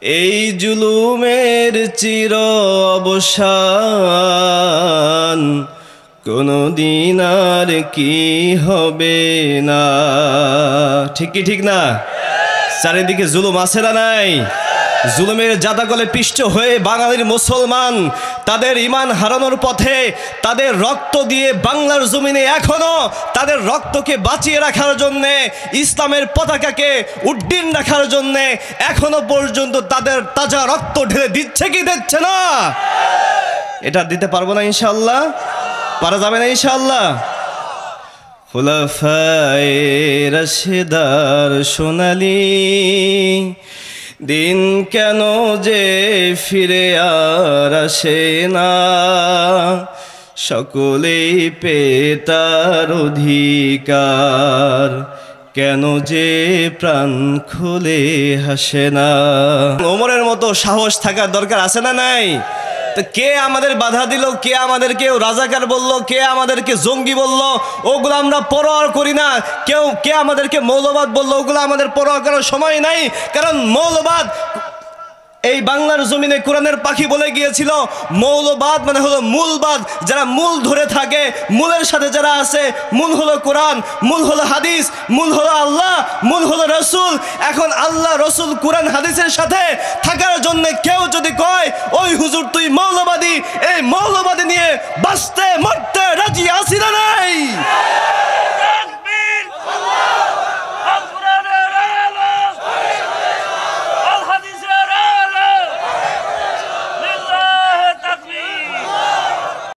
এই জুলুমের চির অবসান কোনদিন আর কি হবে না। ঠিক কি ঠিক না? চারিদিকে জুলুম আছে না নাই? জুলুমের জাদাগলে পিষ্ট হয়ে বাঙালির মুসলমান তাদের ঈমান হারানোর পথে, তাদের রক্ত দিয়ে বাংলার জমিনে এখনো তাদের রক্তকে বাঁচিয়ে রাখার জন্যে, ইসলামের পতাকাকে উড্ডীন রাখার জন্যে এখনো পর্যন্ত তাদের তাজা রক্ত ঢেলে দিচ্ছে কি দিচ্ছে না? এটা দিতে পারবো না ইনশাআল্লাহ? পারা যাবে না ইনশাআল্লাহ? খুলাফায়ে রাশিদার সোনালী দিন কেন যে ফিরে আর আসে না, সকলেই পেয়ে তার অধিকার, কেন যে প্রাণ খুলে হাসে না। ওমরের মতো সাহস থাকার দরকার আছে না নাই? তো কে আমাদের বাধা দিল, কে আমাদেরকে রাজাকার বলল, কে আমাদেরকে জঙ্গি বলল, ওগুলো আমরা পরোয়া করি না। কে আমাদেরকে মৌলবাদ বলল, ওগুলো আমাদের পরোয়া করার সময় নাই। কারণ মৌলবাদ এই বাংলার জমিনে কোরআনের পাখি বলে গিয়েছিল, মৌলবাদ মানে হলো মূলবাদ, যারা মূল ধরে থাকে, মূলের সাথে যারা আছে, মূল হলো কোরআন, মূল হলো হাদিস, মূল হলো আল্লাহ, মূল হলো রসুল। এখন আল্লাহ রসুল কোরআন হাদিসের সাথে থাকার জন্য কেউ যদি কয় ওই হুজুর তুই মৌলবাদী, এই মৌলবাদী নিয়ে বাঁচতে মরতে রাজি আছি না?